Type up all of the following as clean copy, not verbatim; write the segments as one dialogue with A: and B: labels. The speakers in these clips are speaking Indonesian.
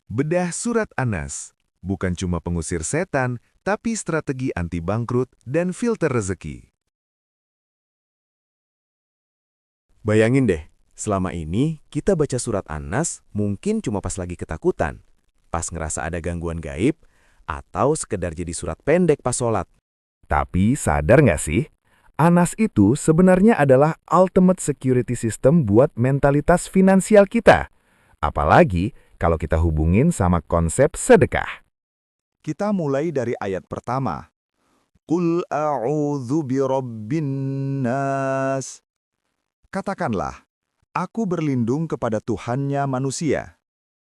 A: Bedah Surat An-Nas bukan cuma pengusir setan, tapi strategi anti bangkrut dan filter rezeki.
B: Bayangin deh, selama ini kita baca surat An-Nas mungkin cuma pas lagi ketakutan, pas ngerasa ada gangguan gaib, atau sekedar jadi surat pendek pas sholat.
A: Tapi sadar nggak sih? An-Nas itu sebenarnya adalah ultimate security system buat mentalitas finansial kita. Apalagi kalau kita hubungin sama konsep sedekah.
C: Kita mulai dari ayat pertama. Qul a'udzu birabbin nas. Katakanlah, aku berlindung kepada Tuhannya manusia.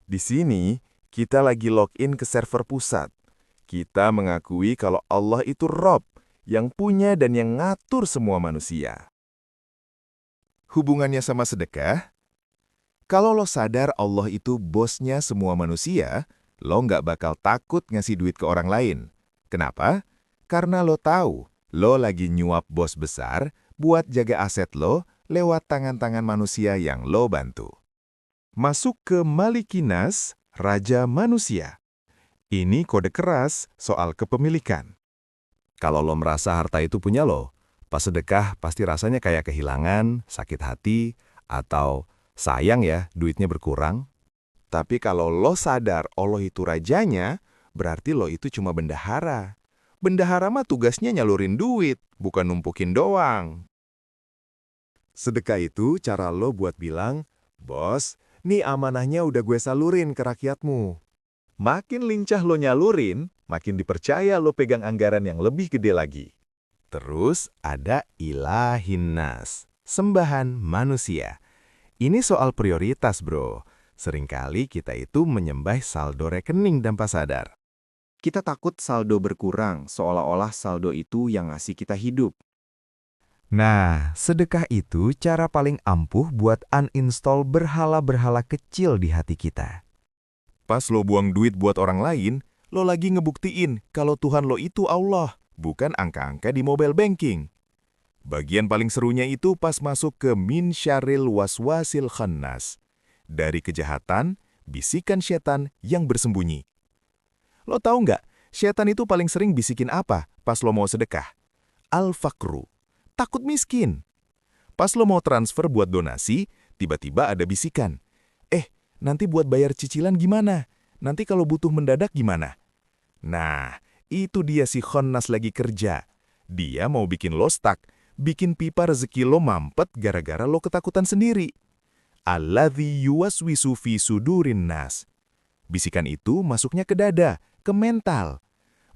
A: Di sini, kita lagi login ke server pusat. Kita mengakui kalau Allah itu Rob, yang punya dan yang ngatur semua manusia. Hubungannya sama sedekah? Kalau lo sadar Allah itu bosnya semua manusia, lo nggak bakal takut ngasih duit ke orang lain. Kenapa? Karena lo tahu, lo lagi nyuap bos besar buat jaga aset lo lewat tangan-tangan manusia yang lo bantu. Masuk ke Malikinas, Raja Manusia. Ini kode keras soal kepemilikan. Kalau lo merasa harta itu punya lo, pas sedekah pasti rasanya kayak kehilangan, sakit hati, atau sayang ya duitnya berkurang. Tapi kalau lo sadar Allah itu rajanya, berarti lo itu cuma bendahara. Bendahara mah tugasnya nyalurin duit, bukan numpukin doang. Sedekah itu cara lo buat bilang, "Bos, nih amanahnya udah gue salurin ke rakyatmu." Makin lincah lo nyalurin, makin dipercaya lo pegang anggaran yang lebih gede lagi. Terus ada ilahin nas, sembahan manusia. Ini soal prioritas, bro. Seringkali kita itu menyembah saldo rekening tanpa sadar.
D: Kita takut saldo berkurang, seolah-olah saldo itu yang ngasih kita hidup.
A: Nah, sedekah itu cara paling ampuh buat uninstall berhala-berhala kecil di hati kita. Pas lo buang duit buat orang lain, lo lagi ngebuktiin kalau Tuhan lo itu Allah, bukan angka-angka di mobile banking. Bagian paling serunya itu pas masuk ke min syarril waswasil khannas. Dari kejahatan, bisikan setan yang bersembunyi. Lo tahu nggak, setan itu paling sering bisikin apa pas lo mau sedekah? Al-fakru, takut miskin. Pas lo mau transfer buat donasi, tiba-tiba ada bisikan. Nanti buat bayar cicilan gimana? Nanti kalau butuh mendadak gimana? Nah, itu dia si khannas lagi kerja. Dia mau bikin lo stuck, bikin pipa rezeki lo mampet gara-gara lo ketakutan sendiri. Alladzi yuwaswisu fi sudurin nas. Bisikan itu masuknya ke dada, ke mental.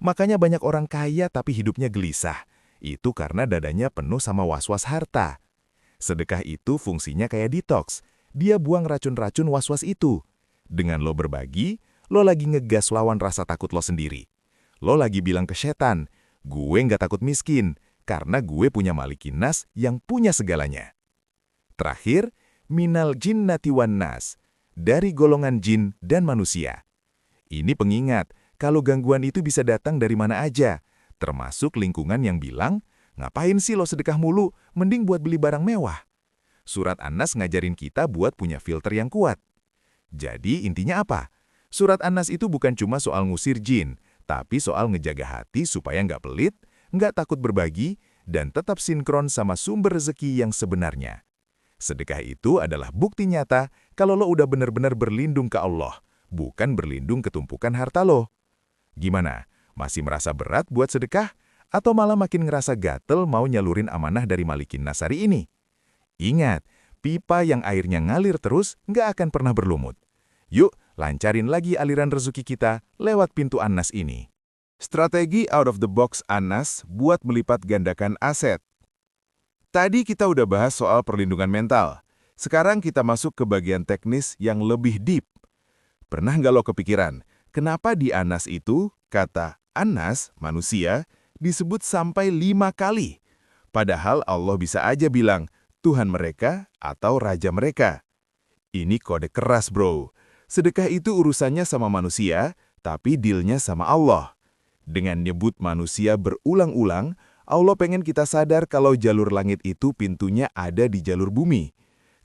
A: Makanya banyak orang kaya tapi hidupnya gelisah. Itu karena dadanya penuh sama was-was harta. Sedekah itu fungsinya kayak detox. Dia buang racun-racun was-was itu. Dengan lo berbagi, lo lagi ngegas lawan rasa takut lo sendiri. Lo lagi bilang ke setan, gue nggak takut miskin, karena gue punya Malikinas yang punya segalanya. Terakhir, minal jinnati wan nas, dari golongan jin dan manusia. Ini pengingat, kalau gangguan itu bisa datang dari mana aja, termasuk lingkungan yang bilang, ngapain sih lo sedekah mulu, mending buat beli barang mewah. Surat An-Nas ngajarin kita buat punya filter yang kuat. Jadi intinya apa? Surat An-Nas itu bukan cuma soal ngusir jin, tapi soal ngejaga hati supaya nggak pelit, nggak takut berbagi, dan tetap sinkron sama sumber rezeki yang sebenarnya. Sedekah itu adalah bukti nyata kalau lo udah benar-benar berlindung ke Allah, bukan berlindung ke tumpukan harta lo. Gimana? Masih merasa berat buat sedekah? Atau malah makin ngerasa gatel mau nyalurin amanah dari Malikinas hari ini? Ingat, pipa yang airnya ngalir terus nggak akan pernah berlumut. Yuk, lancarin lagi aliran rezeki kita lewat pintu An-Nas ini. Strategi out of the box An-Nas buat melipat gandakan aset. Tadi kita udah bahas soal perlindungan mental. Sekarang kita masuk ke bagian teknis yang lebih deep. Pernah nggak lo kepikiran, kenapa di An-Nas itu kata An-Nas, manusia, disebut sampai 5 kali? Padahal Allah bisa aja bilang, Tuhan mereka atau Raja mereka. Ini kode keras, bro. Sedekah itu urusannya sama manusia, tapi dealnya sama Allah. Dengan nyebut manusia berulang-ulang, Allah pengen kita sadar kalau jalur langit itu pintunya ada di jalur bumi.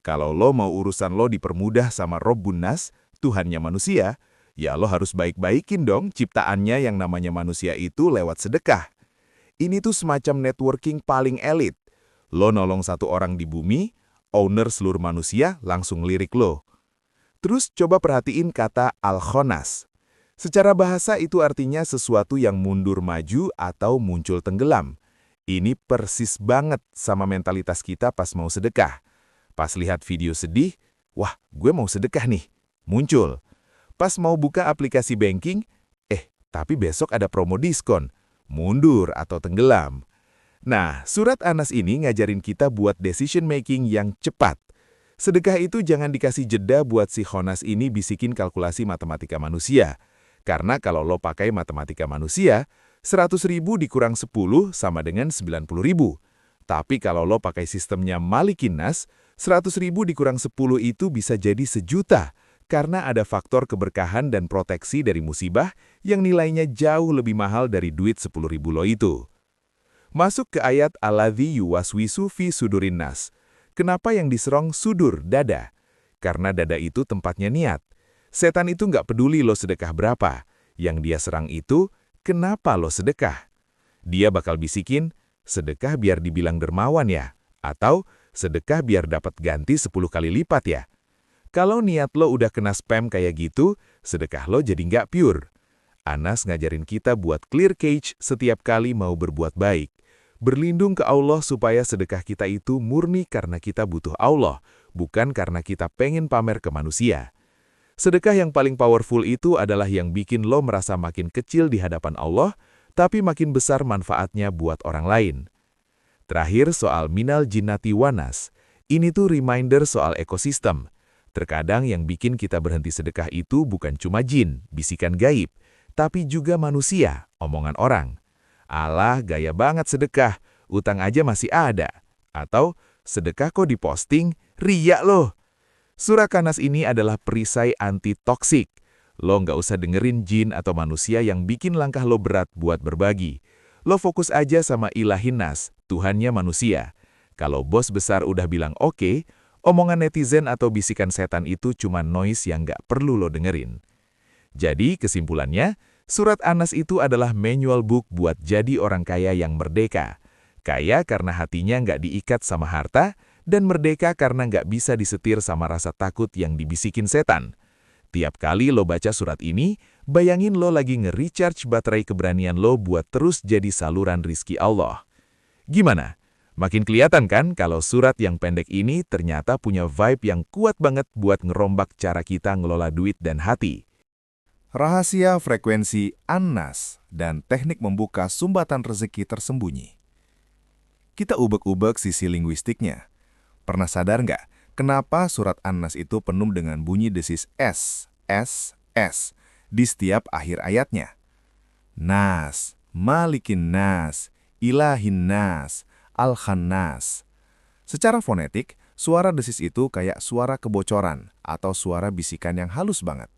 A: Kalau lo mau urusan lo dipermudah sama Rabbun Nas, Tuhannya manusia, Ya lo harus baik-baikin dong ciptaannya yang namanya manusia itu lewat sedekah. Ini tuh semacam networking paling elit. Lo nolong satu orang di bumi, owner seluruh manusia langsung lirik lo. Terus coba perhatiin kata al-khonas. Secara bahasa itu artinya sesuatu yang mundur maju atau muncul tenggelam. Ini persis banget sama mentalitas kita pas mau sedekah. Pas lihat video sedih, wah gue mau sedekah nih, muncul. Pas mau buka aplikasi banking, tapi besok ada promo diskon, mundur atau tenggelam. Nah, surat Anas ini ngajarin kita buat decision making yang cepat. Sedekah itu jangan dikasih jeda buat si khonas ini bisikin kalkulasi matematika manusia. Karena kalau lo pakai matematika manusia, 100.000 dikurang 10 sama dengan 90.000. Tapi kalau lo pakai sistemnya Malikin Nas, 100.000 dikurang 10 itu bisa jadi 1 juta, karena ada faktor keberkahan dan proteksi dari musibah yang nilainya jauh lebih mahal dari duit 10.000 lo itu. Masuk ke ayat alladzi yuwaswisu fi sudurin nas. Kenapa yang diserong sudur, dada? Karena dada itu tempatnya niat. Setan itu nggak peduli lo sedekah berapa. Yang dia serang itu, kenapa lo sedekah? Dia bakal bisikin, sedekah biar dibilang dermawan ya, atau sedekah biar dapat ganti 10 kali lipat ya. Kalau niat lo udah kena spam kayak gitu, sedekah lo jadi nggak pure. Anas ngajarin kita buat clear cage setiap kali mau berbuat baik. Berlindung ke Allah supaya sedekah kita itu murni karena kita butuh Allah, bukan karena kita pengen pamer ke manusia. Sedekah yang paling powerful itu adalah yang bikin lo merasa makin kecil di hadapan Allah, tapi makin besar manfaatnya buat orang lain. Terakhir soal minal jinnati wanas. Ini tuh reminder soal ekosistem. Terkadang yang bikin kita berhenti sedekah itu bukan cuma jin, bisikan gaib, tapi juga manusia, omongan orang. Alah, gaya banget sedekah, utang aja masih ada. Atau, sedekah kok diposting, riya loh. Surah Anas ini adalah perisai anti-toksik. Lo nggak usah dengerin jin atau manusia yang bikin langkah lo berat buat berbagi. Lo fokus aja sama Ilahin Nas, Tuhannya manusia. Kalau bos besar udah bilang oke, omongan netizen atau bisikan setan itu cuma noise yang nggak perlu lo dengerin. Jadi kesimpulannya, surat Anas itu adalah manual book buat jadi orang kaya yang merdeka. Kaya karena hatinya nggak diikat sama harta, dan merdeka karena nggak bisa disetir sama rasa takut yang dibisikin setan. Tiap kali lo baca surat ini, bayangin lo lagi nge-recharge baterai keberanian lo buat terus jadi saluran rizki Allah. Gimana? Makin kelihatan kan kalau surat yang pendek ini ternyata punya vibe yang kuat banget buat ngerombak cara kita ngelola duit dan hati.
C: Rahasia frekuensi An-Nas dan teknik membuka sumbatan rezeki tersembunyi. Kita ubek-ubek sisi linguistiknya. Pernah sadar nggak kenapa surat An-Nas itu penuh dengan bunyi desis S, S, S di setiap akhir ayatnya? Nas, Malikin Nas, Ilahin Nas, Al-Khannas. Secara fonetik, suara desis itu kayak suara kebocoran atau suara bisikan yang halus banget.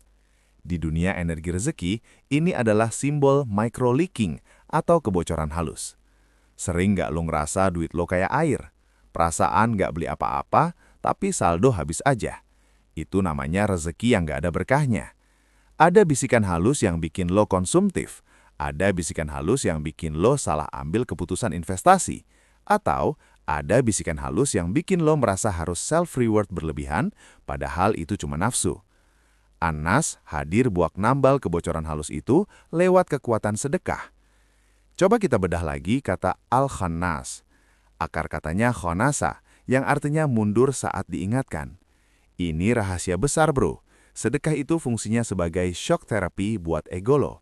C: Di dunia energi rezeki, ini adalah simbol micro-leaking atau kebocoran halus. Sering nggak lo ngerasa duit lo kayak air? Perasaan nggak beli apa-apa, tapi saldo habis aja. Itu namanya rezeki yang nggak ada berkahnya. Ada bisikan halus yang bikin lo konsumtif. Ada bisikan halus yang bikin lo salah ambil keputusan investasi. Atau ada bisikan halus yang bikin lo merasa harus self-reward berlebihan, padahal itu cuma nafsu. An-Nas hadir buat nambal kebocoran halus itu lewat kekuatan sedekah. Coba kita bedah lagi kata Al-Khannas. Akar katanya khonasa, yang artinya mundur saat diingatkan. Ini rahasia besar bro. Sedekah itu fungsinya sebagai shock therapy buat ego lo.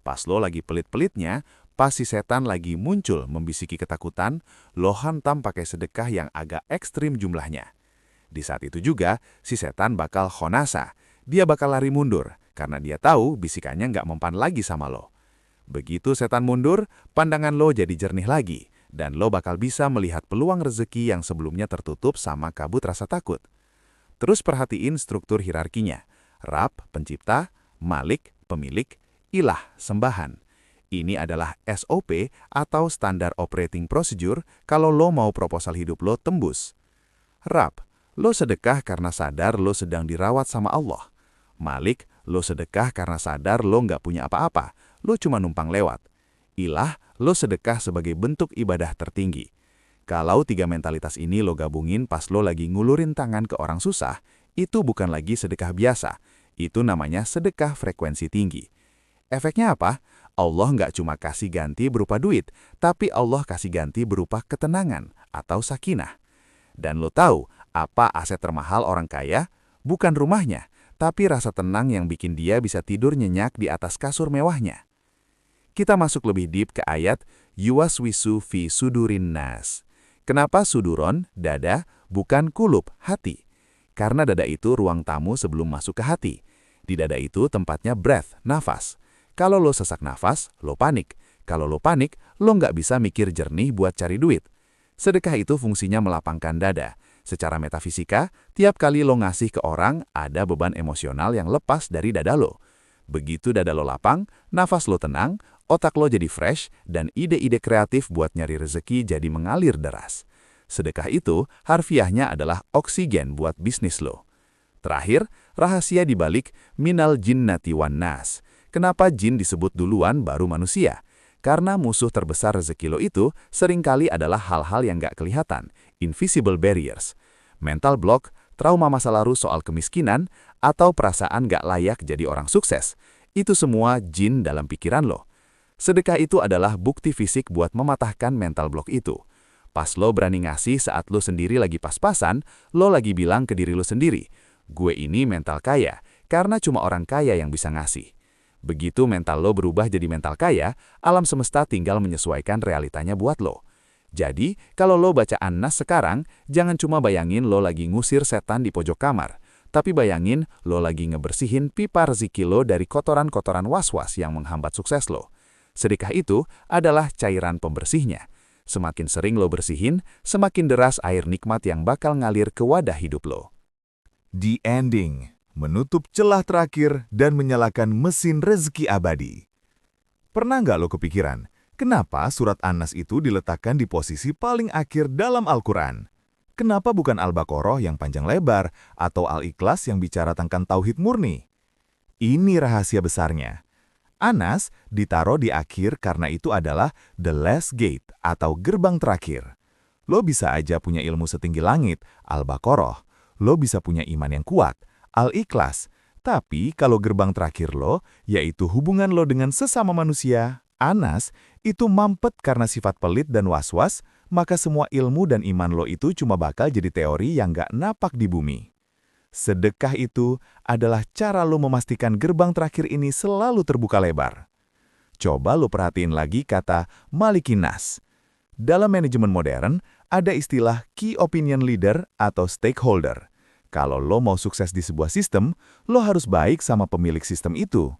C: Pas lo lagi pelit-pelitnya, pas si setan lagi muncul membisiki ketakutan, lo hantam pakai sedekah yang agak ekstrim jumlahnya. Di saat itu juga, si setan bakal khonasa. Dia bakal lari mundur, karena dia tahu bisikannya nggak mempan lagi sama lo. Begitu setan mundur, pandangan lo jadi jernih lagi, dan lo bakal bisa melihat peluang rezeki yang sebelumnya tertutup sama kabut rasa takut. Terus perhatiin struktur hierarkinya. Rab, pencipta, Malik, pemilik, Ilah, sembahan. Ini adalah SOP atau Standard Operating Procedure kalau lo mau proposal hidup lo tembus. Rab, lo sedekah karena sadar lo sedang dirawat sama Allah. Malik,
B: Lo sedekah karena sadar lo nggak punya apa-apa, lo cuma numpang lewat. Ilah, lo sedekah sebagai bentuk ibadah tertinggi. Kalau 3 mentalitas ini lo gabungin pas lo lagi ngulurin tangan ke orang susah, itu bukan lagi sedekah biasa. Itu namanya sedekah frekuensi tinggi. Efeknya apa? Allah nggak cuma kasih ganti berupa duit, tapi Allah kasih ganti berupa ketenangan atau sakinah. Dan lo tahu apa aset termahal orang kaya? Bukan rumahnya, tapi rasa tenang yang bikin dia bisa tidur nyenyak di atas kasur mewahnya. Kita masuk lebih deep ke ayat yuwaswisu fi sudurin nas. Kenapa suduron, dada, bukan kulub, hati? Karena dada itu ruang tamu sebelum masuk ke hati. Di dada itu tempatnya breath, nafas. Kalau lo sesak nafas, lo panik. Kalau lo panik, lo nggak bisa mikir jernih buat cari duit. Sedekah itu fungsinya melapangkan dada. Secara metafisika, tiap kali lo ngasih ke orang, ada beban emosional yang lepas dari dada lo. Begitu dada lo lapang, nafas lo tenang, otak lo jadi fresh, dan ide-ide kreatif buat nyari rezeki jadi mengalir deras. Sedekah itu, harfiahnya adalah oksigen buat bisnis lo. Terakhir, rahasia dibalik minal jinnati wan nas. Kenapa jin disebut duluan baru manusia? Karena musuh terbesar rezeki lo itu seringkali adalah hal-hal yang nggak kelihatan, invisible barriers. Mental block, trauma masa lalu soal kemiskinan, atau perasaan nggak layak jadi orang sukses. Itu semua jin dalam pikiran lo. Sedekah itu adalah bukti fisik buat mematahkan mental block itu. Pas lo berani ngasih saat lo sendiri lagi pas-pasan, lo lagi bilang ke diri lo sendiri, gue ini mental kaya, karena cuma orang kaya yang bisa ngasih. Begitu mental lo berubah jadi mental kaya, alam semesta tinggal menyesuaikan realitanya buat lo. Jadi, kalau lo baca An-Nas sekarang, jangan cuma bayangin lo lagi ngusir setan di pojok kamar, tapi bayangin lo lagi ngebersihin pipa rezeki lo dari kotoran-kotoran was-was yang menghambat sukses lo. Sedekah itu adalah cairan pembersihnya. Semakin sering lo bersihin, semakin deras air nikmat yang bakal ngalir ke wadah hidup lo.
C: The ending. Menutup celah terakhir dan menyalakan mesin rezeki abadi. Pernah nggak lo kepikiran, kenapa surat An-Nas itu diletakkan di posisi paling akhir dalam Al-Quran? Kenapa bukan Al-Baqarah yang panjang lebar atau Al-Ikhlas yang bicara tentang tauhid murni? Ini rahasia besarnya. An-Nas ditaruh di akhir karena itu adalah the last gate atau gerbang terakhir. Lo bisa aja punya ilmu setinggi langit, Al-Baqarah. Lo bisa punya iman yang kuat, Al-Ikhlas, tapi kalau gerbang terakhir lo, yaitu hubungan lo dengan sesama manusia, An-Nas, itu mampet karena sifat pelit dan was-was, maka semua ilmu dan iman lo itu cuma bakal jadi teori yang nggak napak di bumi. Sedekah itu adalah cara lo memastikan gerbang terakhir ini selalu terbuka lebar. Coba lo perhatiin lagi kata Malikin Nas. Dalam manajemen modern, ada istilah key opinion leader atau stakeholder. Kalau lo mau sukses di sebuah sistem, lo harus baik sama pemilik sistem itu.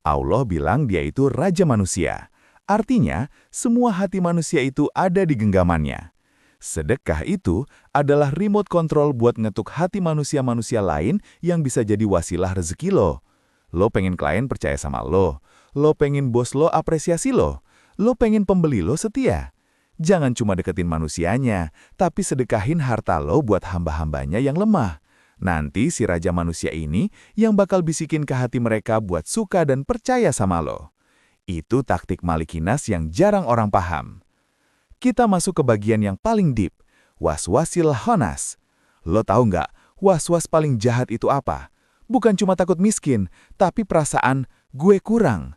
C: Allah bilang dia itu raja manusia. Artinya, semua hati manusia itu ada di genggamannya. Sedekah itu adalah remote control buat ngetuk hati manusia-manusia lain yang bisa jadi wasilah rezeki lo. Lo pengen klien percaya sama lo. Lo pengen bos lo apresiasi lo. Lo pengen pembeli lo setia. Jangan cuma deketin manusianya, tapi sedekahin harta lo buat hamba-hambanya yang lemah. Nanti si raja manusia ini yang bakal bisikin ke hati mereka buat suka dan percaya sama lo. Itu taktik Malikin Nas yang jarang orang paham. Kita masuk ke bagian yang paling deep, waswasil khannas. Lo tahu nggak, was-was paling jahat itu apa? Bukan cuma takut miskin, tapi perasaan gue kurang.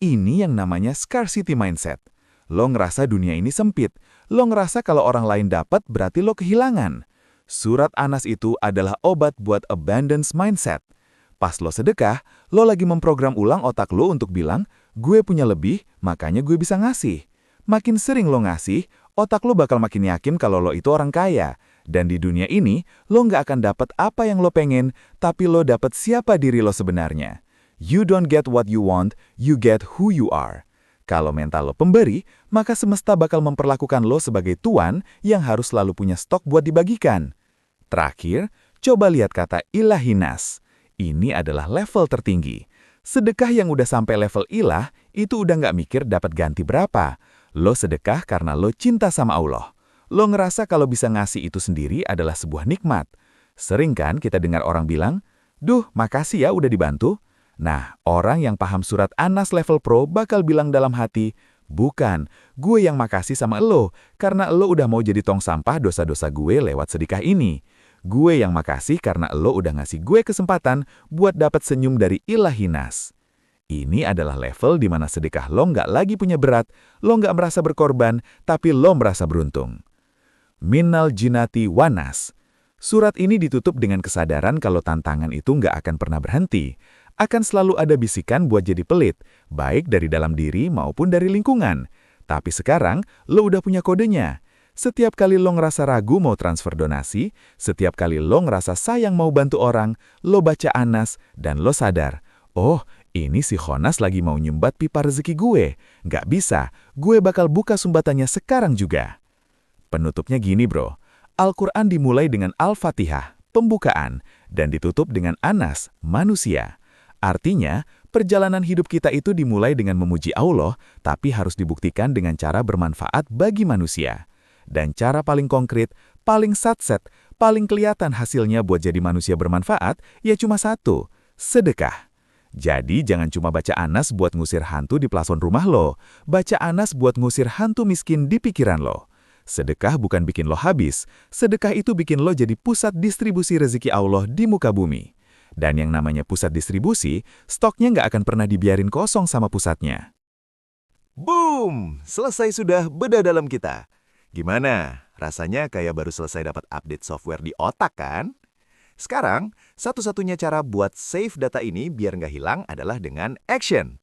C: Ini yang namanya scarcity mindset. Lo ngerasa dunia ini sempit. Lo ngerasa kalau orang lain dapat berarti lo kehilangan. Surat An-Nas itu adalah obat buat abundance mindset. Pas lo sedekah, lo lagi memprogram ulang otak lo untuk bilang, gue punya lebih, makanya gue bisa ngasih. Makin sering lo ngasih, otak lo bakal makin yakin kalau lo itu orang kaya. Dan di dunia ini, lo nggak akan dapat apa yang lo pengen, tapi lo dapat siapa diri lo sebenarnya. You don't get what you want, you get who you are. Kalau mental lo pemberi, maka semesta bakal memperlakukan lo sebagai tuan yang harus selalu punya stok buat dibagikan. Terakhir, coba lihat kata ilahinas. Ini adalah level tertinggi. Sedekah yang udah sampai level ilah, itu udah nggak mikir dapat ganti berapa. Lo sedekah karena lo cinta sama Allah. Lo ngerasa kalau bisa ngasih itu sendiri adalah sebuah nikmat. Sering kan kita dengar orang bilang, duh makasih ya udah dibantu.
E: Nah, orang yang paham surat An-Nas level pro bakal bilang dalam hati, bukan, gue yang makasih sama elo, karena elo udah mau jadi tong sampah dosa-dosa gue lewat sedekah ini. Gue yang makasih karena elo udah ngasih gue kesempatan buat dapat senyum dari Ilahi Nas. Ini adalah level di mana sedekah lo nggak lagi punya berat, lo nggak merasa berkorban, tapi lo merasa beruntung. Minnal Jinnati Wanas. Surat ini ditutup dengan kesadaran kalau tantangan itu nggak akan pernah berhenti. Akan selalu ada bisikan buat jadi pelit, baik dari dalam diri maupun dari lingkungan. Tapi sekarang, lo udah punya kodenya. Setiap kali lo ngerasa ragu mau transfer donasi, setiap kali lo ngerasa sayang mau bantu orang, lo baca An-Nas dan lo sadar, oh, ini si Khonas lagi mau nyumbat pipa rezeki gue. Nggak bisa, gue bakal buka sumbatannya sekarang juga. Penutupnya gini bro, Al-Quran dimulai dengan Al-Fatihah, pembukaan, dan ditutup dengan An-Nas, manusia. Artinya, perjalanan hidup kita itu dimulai dengan memuji Allah, tapi harus dibuktikan dengan cara bermanfaat bagi manusia. Dan cara paling konkret, paling satset, paling kelihatan hasilnya buat jadi manusia bermanfaat, ya cuma satu, sedekah. Jadi jangan cuma baca An-Nas buat ngusir hantu di plafon rumah lo, baca An-Nas buat ngusir hantu miskin di pikiran lo. Sedekah bukan bikin lo habis, sedekah itu bikin lo jadi pusat distribusi rezeki Allah di muka bumi. Dan yang namanya pusat distribusi, stoknya nggak akan pernah dibiarin kosong sama pusatnya.
B: Boom! Selesai sudah bedah dalam kita. Gimana? Rasanya kayak baru selesai dapat update software di otak kan? Sekarang, satu-satunya cara buat save data ini biar nggak hilang adalah dengan action.